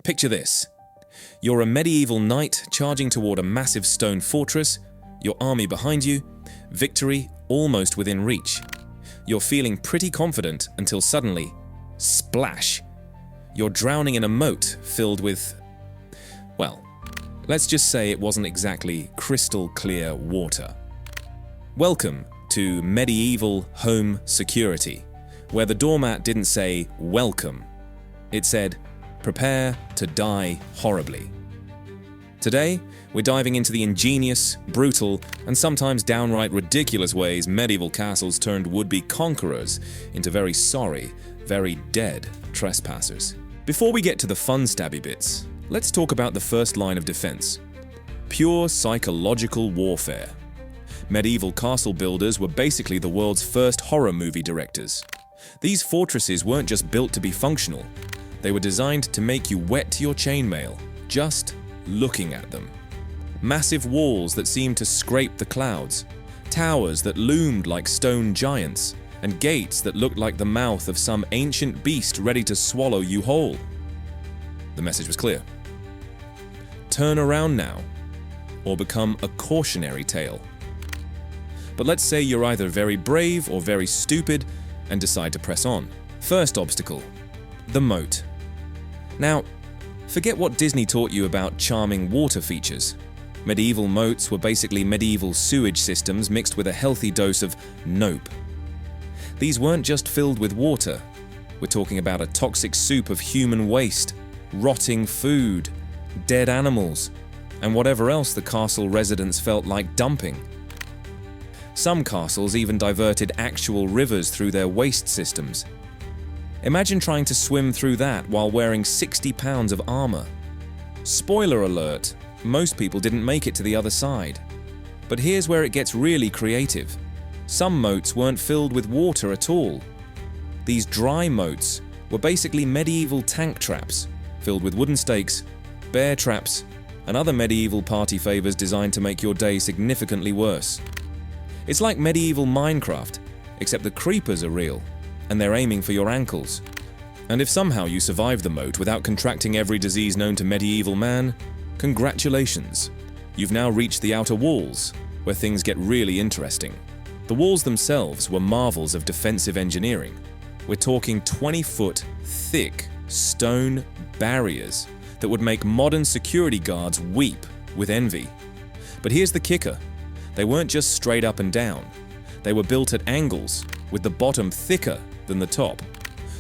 Picture this. You're a medieval knight charging toward a massive stone fortress, your army behind you, victory almost within reach. You're feeling pretty confident until suddenly, splash! You're drowning in a moat filled with, well, let's just say it wasn't exactly crystal clear water. Welcome to medieval home security, where the doormat didn't say welcome. It said, prepare to die horribly. Today, we're diving into the ingenious, brutal, and sometimes downright ridiculous ways medieval castles turned would-be conquerors into very sorry, very dead trespassers. Before we get to the fun stabby bits, let's talk about the first line of defense. Pure psychological warfare. Medieval castle builders were basically the world's first horror movie directors. These fortresses weren't just built to be functional. They were designed to make you wet your chainmail, just looking at them. Massive walls that seemed to scrape the clouds, towers that loomed like stone giants, and gates that looked like the mouth of some ancient beast ready to swallow you whole. The message was clear. Turn around now, or become a cautionary tale. But let's say you're either very brave or very stupid and decide to press on. First obstacle, the moat. Now, forget what Disney taught you about charming water features. Medieval moats were basically medieval sewage systems mixed with a healthy dose of nope. These weren't just filled with water. We're talking about a toxic soup of human waste, rotting food, dead animals, and whatever else the castle residents felt like dumping. Some castles even diverted actual rivers through their waste systems. Imagine trying to swim through that while wearing 60 pounds of armor. Spoiler alert, most people didn't make it to the other side. But here's where it gets really creative. Some moats weren't filled with water at all. These dry moats were basically medieval tank traps, filled with wooden stakes, bear traps, and other medieval party favors designed to make your day significantly worse. It's like medieval Minecraft, except the creepers are real, and they're aiming for your ankles. And if somehow you survive the moat without contracting every disease known to medieval man, congratulations. You've now reached the outer walls, where things get really interesting. The walls themselves were marvels of defensive engineering. We're talking 20-foot thick stone barriers that would make modern security guards weep with envy. But here's the kicker. They weren't just straight up and down. They were built at angles, with the bottom thicker than the top,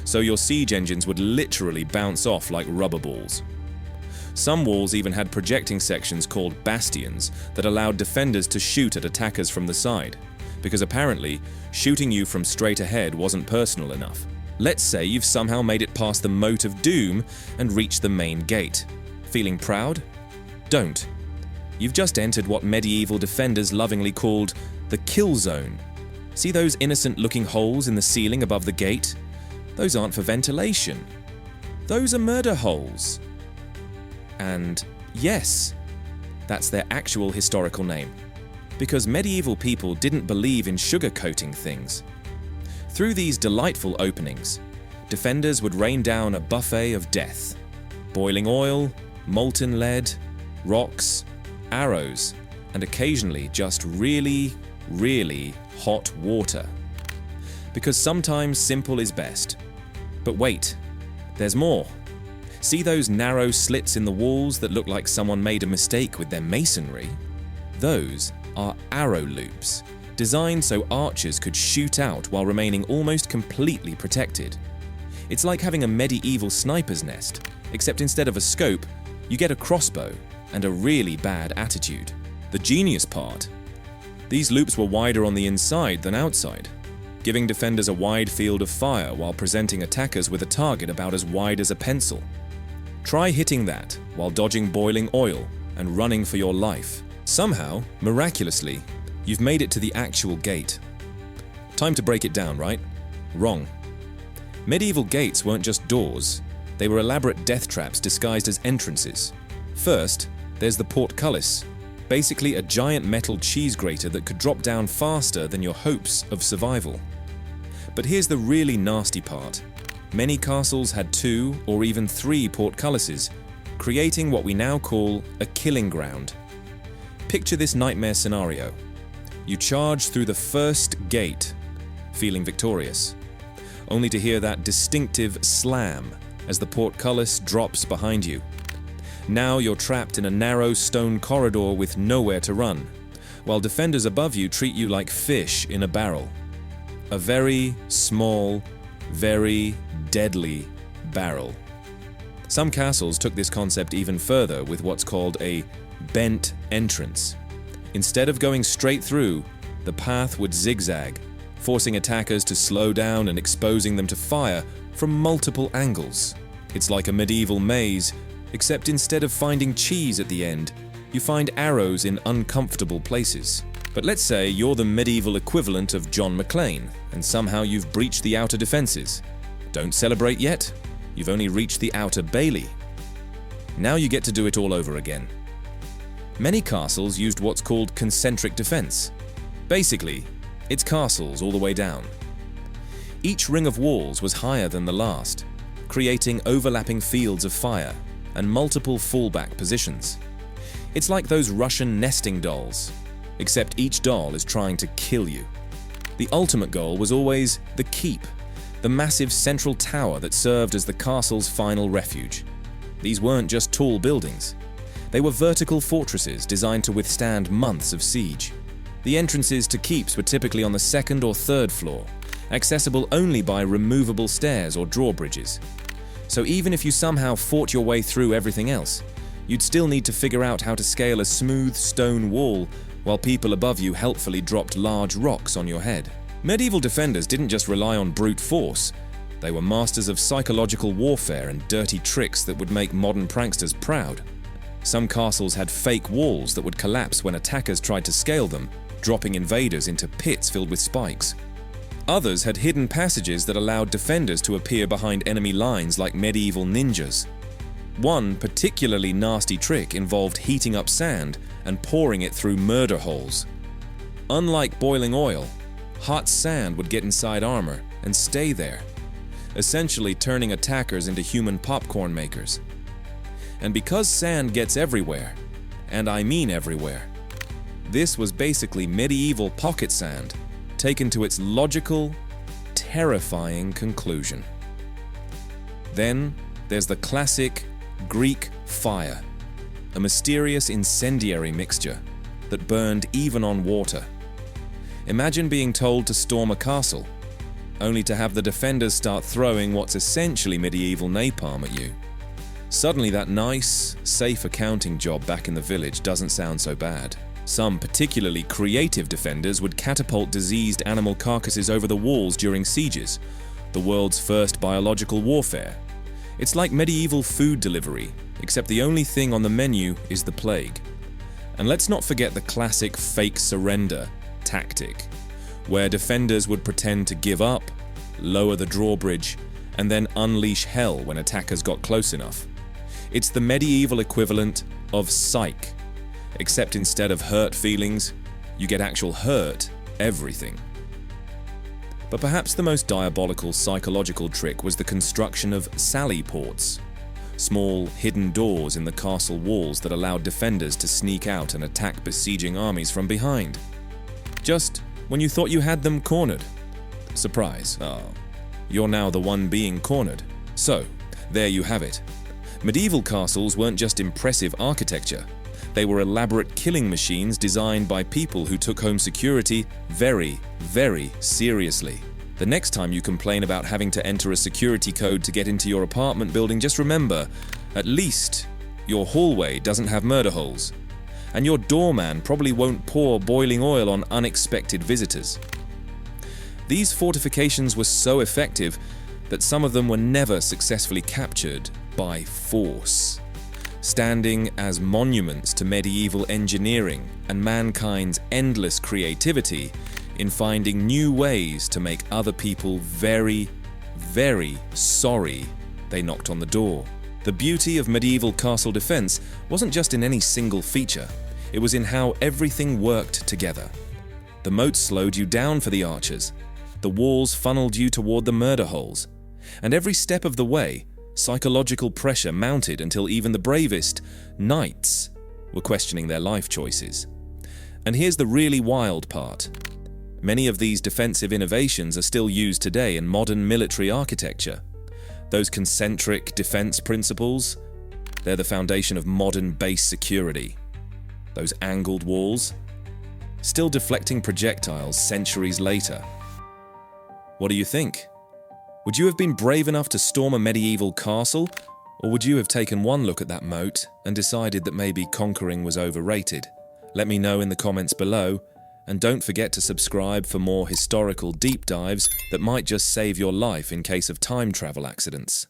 so your siege engines would literally bounce off like rubber balls. Some walls even had projecting sections called bastions that allowed defenders to shoot at attackers from the side, because apparently, shooting you from straight ahead wasn't personal enough. Let's say you've somehow made it past the Moat of Doom and reached the main gate. Feeling proud? Don't. You've just entered what medieval defenders lovingly called the kill zone. See those innocent-looking holes in the ceiling above the gate? Those aren't for ventilation. Those are murder holes. And yes, that's their actual historical name. Because medieval people didn't believe in sugarcoating things. Through these delightful openings, defenders would rain down a buffet of death. Boiling oil, molten lead, rocks, arrows, and occasionally just really, really hot water. Because sometimes simple is best. But wait, there's more. See those narrow slits in the walls that look like someone made a mistake with their masonry? Those are arrow loops, designed so archers could shoot out while remaining almost completely protected. It's like having a medieval sniper's nest, except instead of a scope, you get a crossbow and a really bad attitude. The genius part: these loops were wider on the inside than outside, giving defenders a wide field of fire while presenting attackers with a target about as wide as a pencil. Try hitting that while dodging boiling oil and running for your life. Somehow, miraculously, you've made it to the actual gate. Time to break it down, right? Wrong. Medieval gates weren't just doors. They were elaborate death traps disguised as entrances. First, there's the portcullis, basically a giant metal cheese grater that could drop down faster than your hopes of survival. But here's the really nasty part. Many castles had 2 or even 3 portcullises, creating what we now call a killing ground. Picture this nightmare scenario. You charge through the first gate, feeling victorious, only to hear that distinctive slam as the portcullis drops behind you. Now you're trapped in a narrow stone corridor with nowhere to run, while defenders above you treat you like fish in a barrel. A very small, very deadly barrel. Some castles took this concept even further with what's called a bent entrance. Instead of going straight through, the path would zigzag, forcing attackers to slow down and exposing them to fire from multiple angles. It's like a medieval maze, except instead of finding cheese at the end, you find arrows in uncomfortable places. But let's say you're the medieval equivalent of John McClane, and somehow you've breached the outer defenses. Don't celebrate yet, you've only reached the outer bailey. Now you get to do it all over again. Many castles used what's called concentric defense. Basically, it's castles all the way down. Each ring of walls was higher than the last, creating overlapping fields of fire and multiple fallback positions. It's like those Russian nesting dolls, except each doll is trying to kill you. The ultimate goal was always the keep, the massive central tower that served as the castle's final refuge. These weren't just tall buildings. They were vertical fortresses designed to withstand months of siege. The entrances to keeps were typically on the second or third floor, accessible only by removable stairs or drawbridges. So even if you somehow fought your way through everything else, you'd still need to figure out how to scale a smooth stone wall while people above you helpfully dropped large rocks on your head. Medieval defenders didn't just rely on brute force. They were masters of psychological warfare and dirty tricks that would make modern pranksters proud. Some castles had fake walls that would collapse when attackers tried to scale them, dropping invaders into pits filled with spikes. Others had hidden passages that allowed defenders to appear behind enemy lines like medieval ninjas. One particularly nasty trick involved heating up sand and pouring it through murder holes. Unlike boiling oil, hot sand would get inside armor and stay there, essentially turning attackers into human popcorn makers. And because sand gets everywhere, and I mean everywhere, this was basically medieval pocket sand taken to its logical, terrifying conclusion. Then there's the classic Greek fire, a mysterious incendiary mixture that burned even on water. Imagine being told to storm a castle, only to have the defenders start throwing what's essentially medieval napalm at you. Suddenly that nice, safe accounting job back in the village doesn't sound so bad. Some particularly creative defenders would catapult diseased animal carcasses over the walls during sieges, the world's first biological warfare. It's like medieval food delivery, except the only thing on the menu is the plague. And let's not forget the classic fake surrender tactic, where defenders would pretend to give up, lower the drawbridge, and then unleash hell when attackers got close enough. It's the medieval equivalent of psych, except instead of hurt feelings, you get actual hurt everything. But perhaps the most diabolical psychological trick was the construction of sally ports, small hidden doors in the castle walls that allowed defenders to sneak out and attack besieging armies from behind. Just when you thought you had them cornered. Surprise, you're now the one being cornered. So, there you have it. Medieval castles weren't just impressive architecture. They were elaborate killing machines designed by people who took home security very, very seriously. The next time you complain about having to enter a security code to get into your apartment building, just remember, at least your hallway doesn't have murder holes. And your doorman probably won't pour boiling oil on unexpected visitors. These fortifications were so effective that some of them were never successfully captured by force, standing as monuments to medieval engineering and mankind's endless creativity in finding new ways to make other people very, very sorry they knocked on the door. The beauty of medieval castle defense wasn't just in any single feature, it was in how everything worked together. The moats slowed you down for the archers, the walls funneled you toward the murder holes, and every step of the way, Psychological pressure mounted until even the bravest knights were questioning their life choices. And here's the really wild part. Many of these defensive innovations are still used today in modern military architecture. Those concentric defense principles, they're the foundation of modern base security. Those angled walls, still deflecting projectiles centuries later. What do you think? Would you have been brave enough to storm a medieval castle, or would you have taken one look at that moat and decided that maybe conquering was overrated? Let me know in the comments below, and don't forget to subscribe for more historical deep dives that might just save your life in case of time travel accidents.